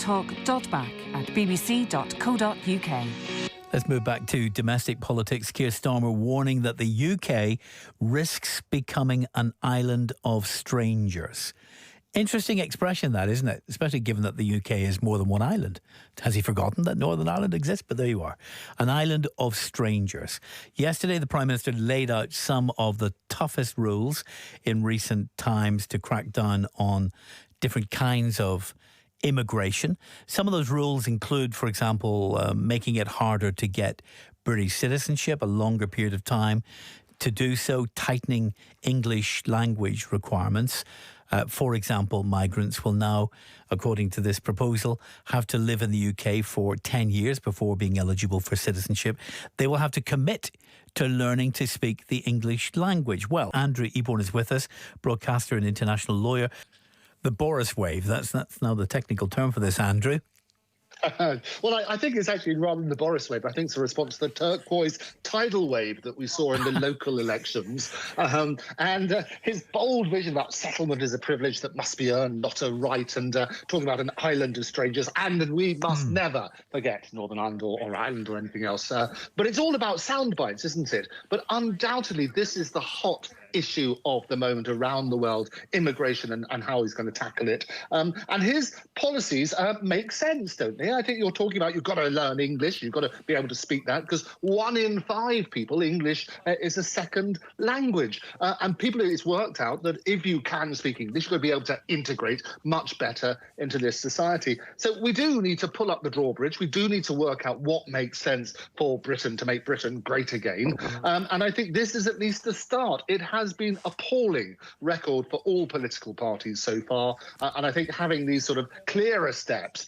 talk.back@bbc.co.uk. Let's move back to domestic politics. Keir Starmer warning that the UK risks becoming an island of strangers. Interesting expression, that, isn't it? Especially given that the UK is more than one island. Has he forgotten that Northern Ireland exists? But there you are. An island of strangers. Yesterday, the Prime Minister laid out some of the toughest rules in recent times to crack down on different kinds of immigration. Some of those rules include, for example, making it harder to get British citizenship, a longer period of time to do so, tightening English language requirements. For example, migrants will now, according to this proposal, have to live in the UK for 10 years before being eligible for citizenship. They will have to commit to learning to speak the English language. Well, Andrew Eborn is with us, broadcaster and international lawyer. The Boris wave, that's now the technical term for this, Andrew. Well, I think it's actually rather than the Boris wave. I think it's a response to the turquoise tidal wave that we saw in the local elections. And his bold vision about settlement is a privilege that must be earned, not a right, and talking about an island of strangers. And we must never forget Northern Ireland or Ireland or anything else. But it's all about sound bites, isn't it? But undoubtedly, this is the hot issue of the moment around the world, immigration and how he's going to tackle it. And his policies make sense, don't they? I think you're talking about you've got to learn English, you've got to be able to speak that, because 1 in 5 people, English is a second language. And it's worked out that if you can speak English, you're going to be able to integrate much better into this society. So we do need to pull up the drawbridge. We do need to work out what makes sense for Britain to make Britain great again. And I think this is at least the start. It has been appalling record for all political parties so far, and I think having these sort of clearer steps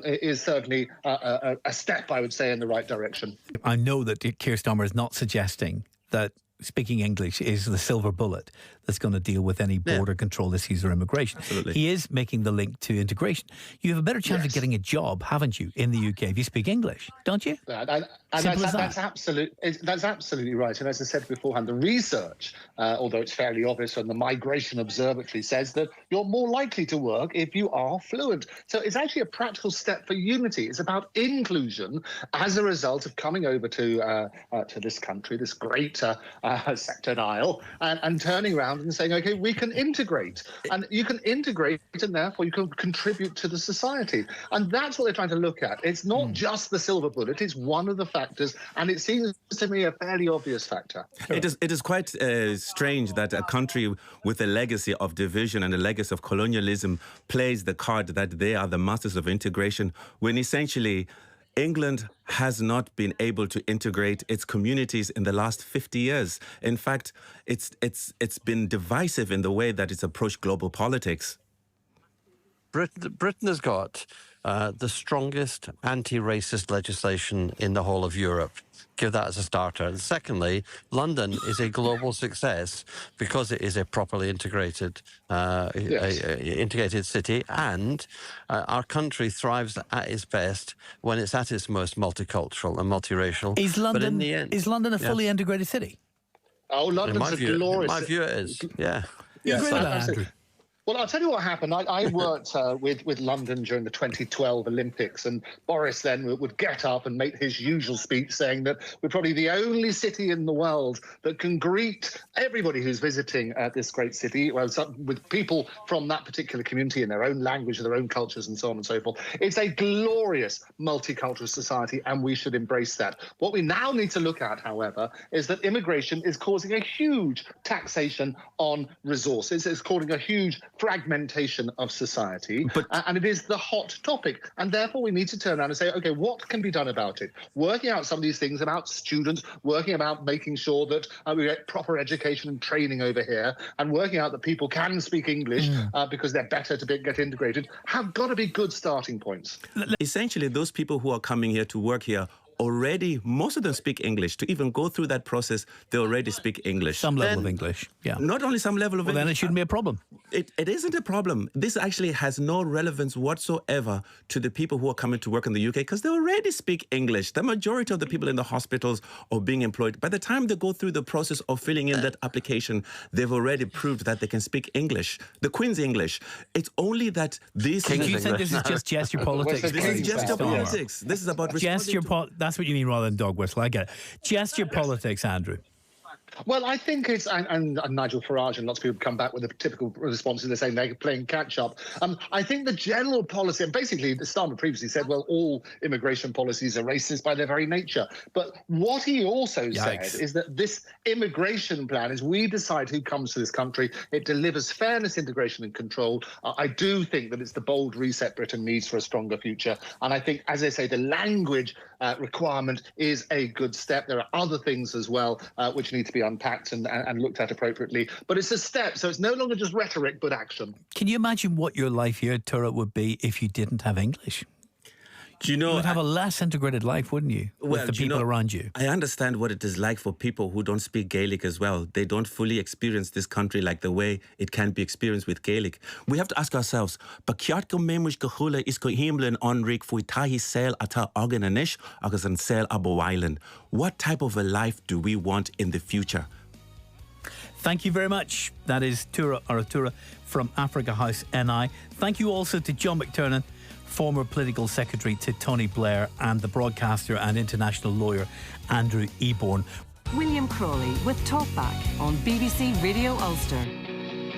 is certainly a step, I would say, in the right direction. I know that Keir Starmer is not suggesting that speaking English is the silver bullet that's going to deal with any border control issues or immigration. Absolutely. He is making the link to integration. You have a better chance of getting a job, haven't you, in the UK if you speak English, don't you? That's absolutely right. And as I said beforehand, the research, although it's fairly obvious, and the Migration Observatory says that you're more likely to work if you are fluent. So it's actually a practical step for unity. It's about inclusion as a result of coming over to this country, this great sectored isle, and turning around and saying, OK, we can integrate. And you can integrate, and therefore you can contribute to the society. And that's what they're trying to look at. It's not just the silver bullet. It's one of the factors, and it seems to me a fairly obvious factor. It is quite strange that a country with a legacy of division and a legacy of colonialism plays the card that they are the masters of integration, when essentially England has not been able to integrate its communities in the last 50 years. In fact, it's been divisive in the way that it's approached global politics. Britain has got the strongest anti-racist legislation in the whole of Europe. Give that as a starter. And secondly, London is a global success because it is a properly integrated integrated city, and our country thrives at its best when it's at its most multicultural and multiracial. Is London, but in the end, is London a fully integrated city? Oh, London's a glorious... In my view, it is, yeah. You agree with that, Andrew? Well, I'll tell you what happened. I worked with London during the 2012 Olympics, and Boris then would get up and make his usual speech saying that we're probably the only city in the world that can greet everybody who's visiting this great city, with people from that particular community in their own language, their own cultures, and so on and so forth. It's a glorious multicultural society, and we should embrace that. What we now need to look at, however, is that immigration is causing a huge taxation on resources. It's causing a huge fragmentation of society, and it is the hot topic. And therefore, we need to turn around and say, OK, what can be done about it? Working out some of these things about students, working about making sure that we get proper education and training over here, and working out that people can speak English because they're better to get integrated, have got to be good starting points. Essentially, those people who are coming here to work here already, most of them speak English. To even go through that process, they already speak English. Some level of English, yeah. Not only some level of Well, English. then it shouldn't be a problem. It isn't a problem. This actually has no relevance whatsoever to the people who are coming to work in the UK because they already speak English. The majority of the people in the hospitals or being employed, by the time they go through the process of filling in that application, they've already proved that they can speak English. The Queen's English. It's only that these... Do you think this is just gesture politics? This is gesture politics. This is about gesture that's what you mean rather than dog whistle. I get it. Gesture politics, Andrew. Well, I think it's, and Nigel Farage and lots of people come back with a typical response and they're saying they're playing catch-up. I think the general policy, and basically Starmer previously said, well, all immigration policies are racist by their very nature. But what he also said is that this immigration plan is we decide who comes to this country. It delivers fairness, integration and control. I do think that it's the bold reset Britain needs for a stronger future. And I think, as I say, the language requirement is a good step. There are other things as well which need to be unpacked and looked at appropriately. But it's a step, so it's no longer just rhetoric, but action. Can you imagine what your life here, Tura, would be if you didn't have English? Do you know, you would have a less integrated life, wouldn't you, with the people around you? I understand what it is like for people who don't speak Gaelic as well. They don't fully experience this country like the way it can be experienced with Gaelic. We have to ask ourselves, what type of a life do we want in the future? Thank you very much. That is Tura from Africa House NI. Thank you also to John McTernan, former political secretary to Tony Blair, and the broadcaster and international lawyer Andrew Eborn. William Crawley with Talkback on BBC Radio Ulster.